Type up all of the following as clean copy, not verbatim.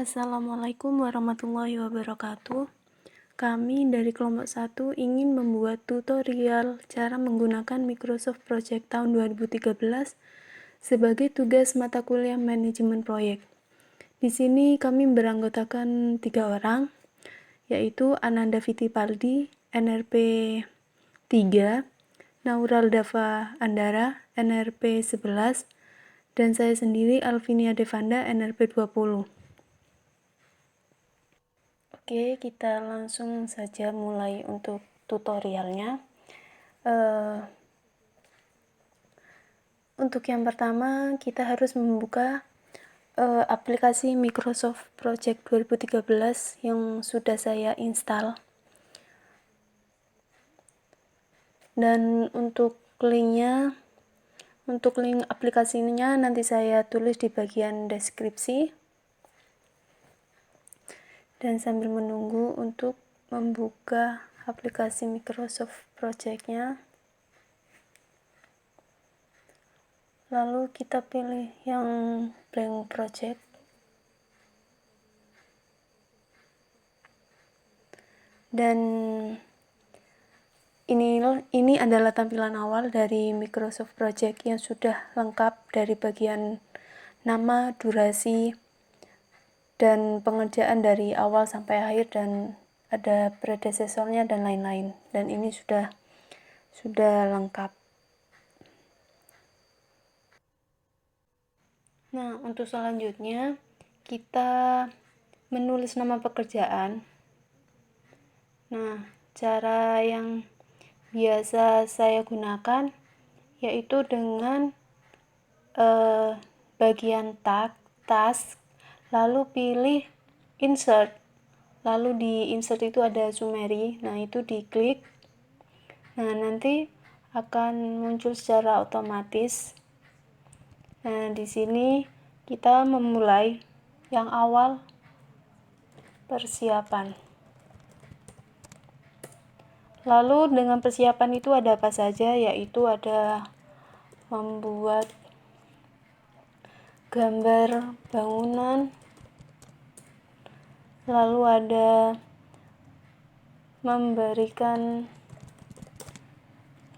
Assalamualaikum warahmatullahi wabarakatuh. Kami dari kelompok 1 ingin membuat tutorial cara menggunakan Microsoft Project tahun 2013 sebagai tugas mata kuliah manajemen proyek. Di sini kami beranggotakan 3 orang, yaitu Ananda Fittipaldi, NRP 3, Naural Dava Andara, NRP 11, dan saya sendiri Alvinia Devanda, NRP 20. Oke, kita langsung saja mulai untuk tutorialnya. Untuk yang pertama, kita harus membuka aplikasi Microsoft Project 2013 yang sudah saya install. Dan untuk link aplikasinya nanti saya tulis di bagian deskripsi. Dan sambil menunggu untuk membuka aplikasi Microsoft Project-nya, lalu kita pilih yang blank project. Dan ini adalah tampilan awal dari Microsoft Project yang sudah lengkap dari bagian nama, durasi, dan pengerjaan dari awal sampai akhir, dan ada predecesornya dan lain-lain. Dan ini sudah lengkap. Nah, untuk selanjutnya kita menulis nama pekerjaan. Nah, cara yang biasa saya gunakan yaitu dengan bagian task, lalu pilih insert, lalu di insert itu ada summary. Nah, itu diklik. Nah, nanti akan muncul secara otomatis. Nah, di sini kita memulai yang awal, persiapan. Lalu dengan persiapan itu ada apa saja, yaitu ada membuat gambar bangunan, lalu ada memberikan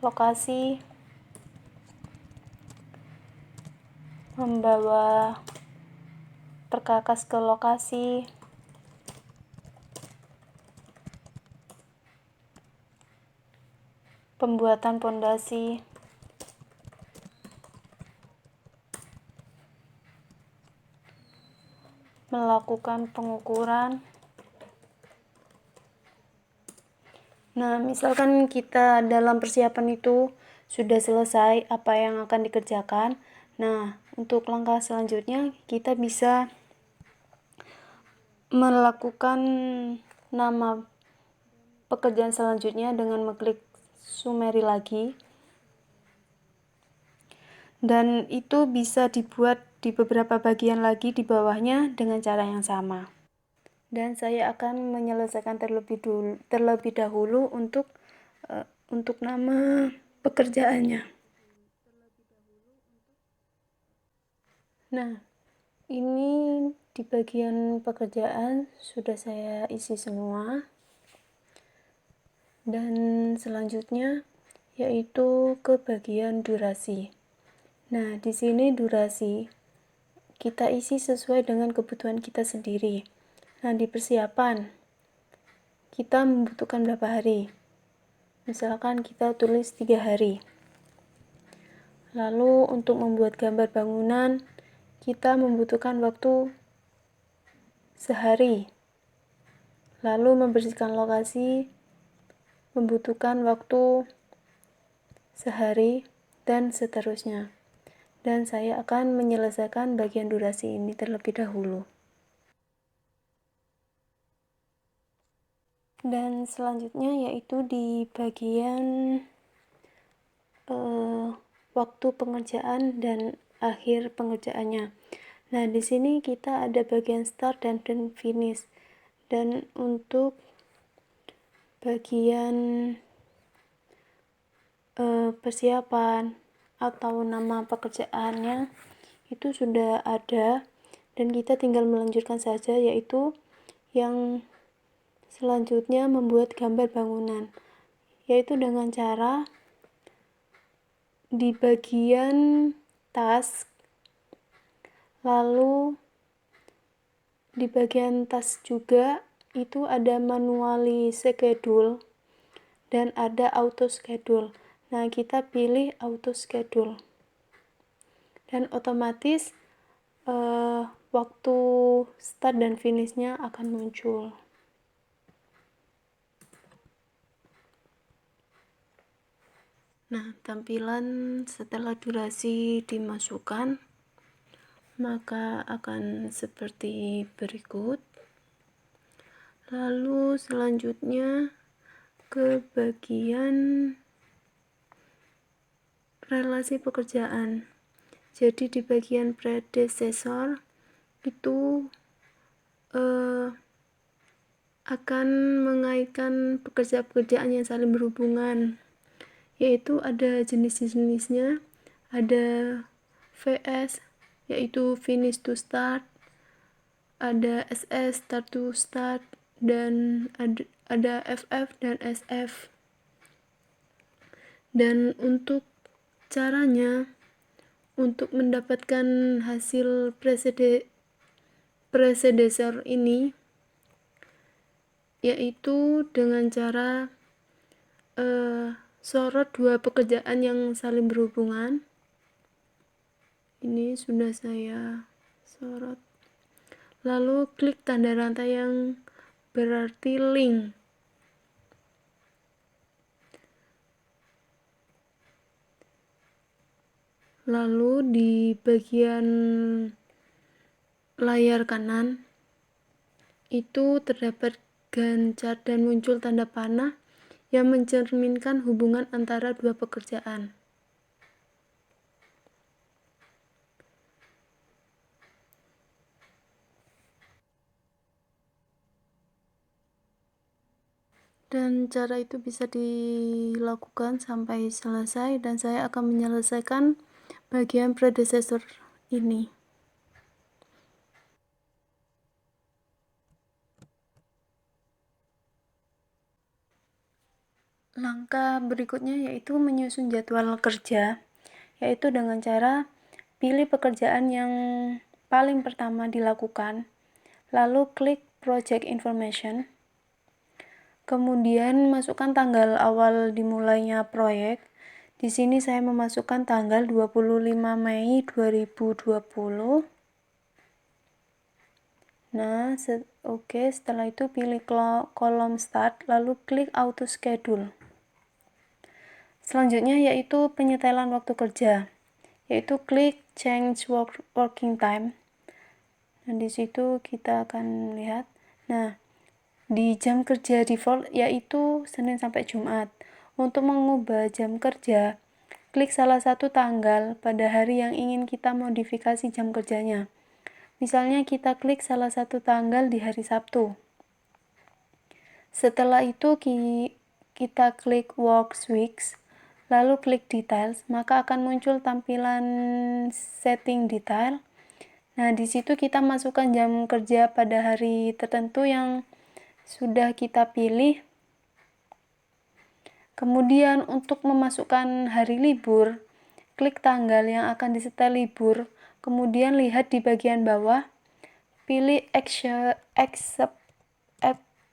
lokasi, membawa perkakas ke lokasi, pembuatan pondasi, melakukan pengukuran. Nah, misalkan kita dalam persiapan itu sudah selesai apa yang akan dikerjakan. Nah, untuk langkah selanjutnya kita bisa melakukan nama pekerjaan selanjutnya dengan mengklik summary lagi. Dan itu bisa dibuat di beberapa bagian lagi di bawahnya dengan cara yang sama. Dan saya akan menyelesaikan terlebih dahulu untuk nama pekerjaannya. Nah, ini di bagian pekerjaan sudah saya isi semua. Dan selanjutnya yaitu ke bagian durasi. Nah, di sini durasi kita isi sesuai dengan kebutuhan kita sendiri. Nah, di persiapan kita membutuhkan berapa hari? Misalkan kita tulis 3 hari. Lalu untuk membuat gambar bangunan kita membutuhkan waktu sehari. Lalu membersihkan lokasi membutuhkan waktu sehari, dan seterusnya. Dan saya akan menyelesaikan bagian durasi ini terlebih dahulu. Dan selanjutnya yaitu di bagian waktu pengerjaan dan akhir pengerjaannya. Nah, di sini kita ada bagian start dan finish. Dan untuk bagian persiapan atau nama pekerjaannya itu sudah ada dan kita tinggal melanjutkan saja, yaitu yang selanjutnya membuat gambar bangunan, yaitu dengan cara di bagian task, lalu di bagian task juga itu ada manually schedule dan ada auto schedule. Nah, kita pilih auto schedule dan otomatis waktu start dan finishnya akan muncul. Nah, tampilan setelah durasi dimasukkan maka akan seperti berikut. Lalu selanjutnya ke bagian relasi pekerjaan. Jadi di bagian predecessor itu akan mengaitkan pekerjaan yang saling berhubungan, yaitu ada jenis-jenisnya, ada VS yaitu finish to start, ada SS start to start, dan ada FF dan SF. Dan untuk caranya, untuk mendapatkan hasil predecessor ini, yaitu dengan cara sorot dua pekerjaan yang saling berhubungan. Ini sudah saya sorot. Lalu klik tanda rantai yang berarti link. Lalu di bagian layar kanan itu terdapat gancar dan muncul tanda panah yang mencerminkan hubungan antara dua pekerjaan. Dan cara itu bisa dilakukan sampai selesai, dan saya akan menyelesaikan bagian predecessor ini. Langkah berikutnya yaitu menyusun jadwal kerja, yaitu dengan cara pilih pekerjaan yang paling pertama dilakukan, lalu klik project information, kemudian masukkan tanggal awal dimulainya proyek. Di sini saya memasukkan tanggal 25 Mei 2020. Nah, setelah itu pilih kolom start, lalu klik auto schedule. Selanjutnya yaitu penyetelan waktu kerja, yaitu klik change working time. Nah, di situ kita akan lihat. Nah, di jam kerja default yaitu Senin sampai Jumat. Untuk mengubah jam kerja, klik salah satu tanggal pada hari yang ingin kita modifikasi jam kerjanya. Misalnya kita klik salah satu tanggal di hari Sabtu. Setelah itu kita klik work weeks, lalu klik details, maka akan muncul tampilan setting detail. Nah, di situ kita masukkan jam kerja pada hari tertentu yang sudah kita pilih. Kemudian untuk memasukkan hari libur, klik tanggal yang akan disetel libur, kemudian lihat di bagian bawah, pilih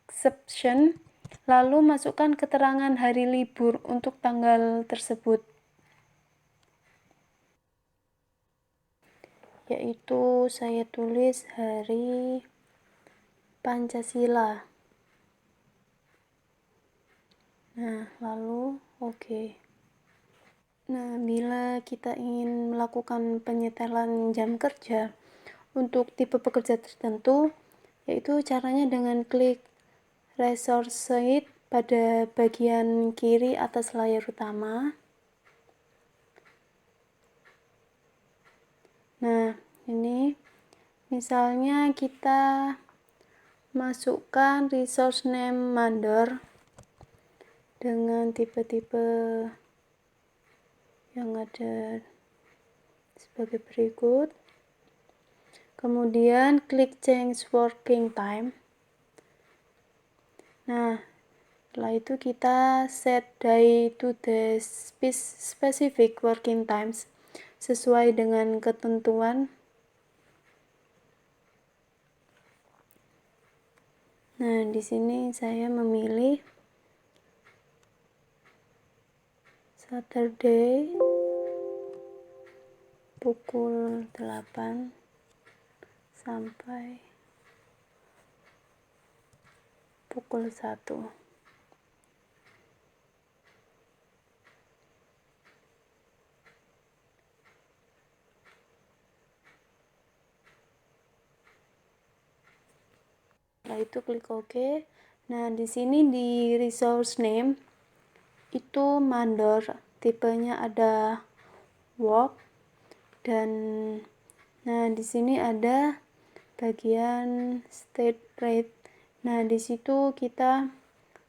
exception, lalu masukkan keterangan hari libur untuk tanggal tersebut, yaitu saya tulis hari Pancasila. Nah, lalu oke. Nah, bila kita ingin melakukan penyetelan jam kerja untuk tipe pekerja tertentu, yaitu caranya dengan klik resource sheet pada bagian kiri atas layar utama. Nah, ini misalnya kita masukkan resource name mandor dengan tipe-tipe yang ada sebagai berikut. kemudian klik change working time. Nah, setelah itu kita set day to the specific working times sesuai dengan ketentuan. Nah, di sini saya memilih Saturday pukul 8 sampai pukul 1. Setelah itu klik OK. Nah, di sini di resource name itu mandor, tipenya ada work, dan nah di sini ada bagian state rate. Nah, di situ kita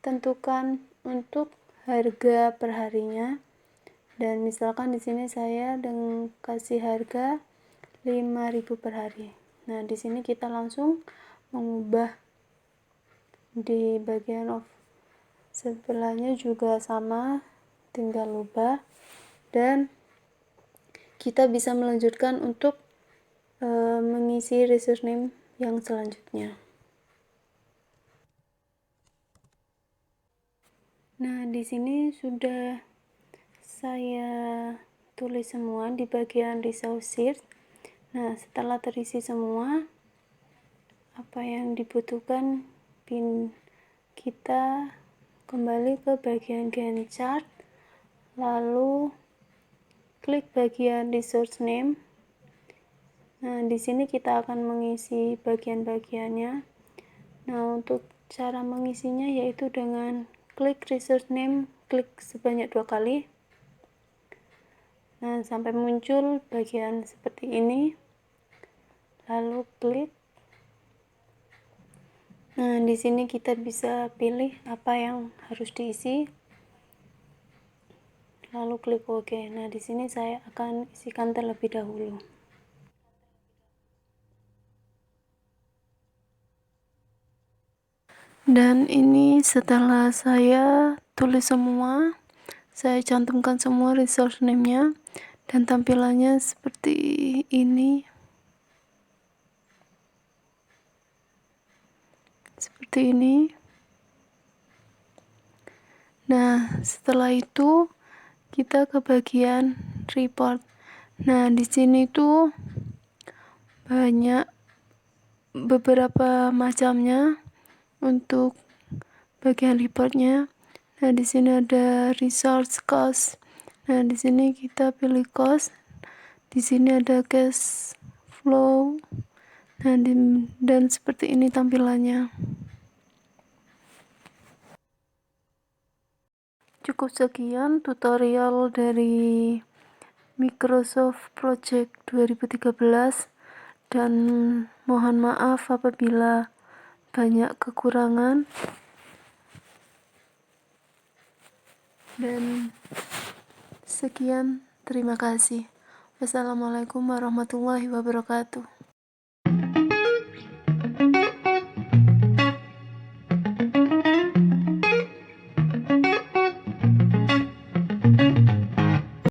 tentukan untuk harga perharinya, dan misalkan di sini saya dengan kasih harga 5.000 per hari. Nah, di sini kita langsung mengubah di bagian of sebelahnya juga sama, tinggal ubah, dan kita bisa melanjutkan untuk mengisi resource name yang selanjutnya. Nah, di sini sudah saya tulis semua di bagian resources. Nah, setelah terisi semua apa yang dibutuhkan, kita kembali ke bagian Gantt chart, lalu klik bagian resource name. Nah, di sini kita akan mengisi bagian-bagiannya. Nah, untuk cara mengisinya yaitu dengan klik resource name, klik sebanyak 2 kali. Nah, sampai muncul bagian seperti ini. Lalu klik. Nah, di sini kita bisa pilih apa yang harus diisi. Lalu klik OK. Nah, di sini saya akan isikan terlebih dahulu. Dan ini setelah saya tulis semua, saya cantumkan semua resource name-nya, dan tampilannya seperti ini. Nah, setelah itu kita ke bagian report. Nah, di sini tuh banyak beberapa macamnya untuk bagian reportnya. Nah, di sini ada resource cost. Nah, di sini kita pilih cost. Di sini ada cash flow. Nah, dan seperti ini tampilannya. Cukup sekian tutorial dari Microsoft Project 2013, dan mohon maaf apabila banyak kekurangan, dan sekian, terima kasih. Wassalamualaikum warahmatullahi wabarakatuh.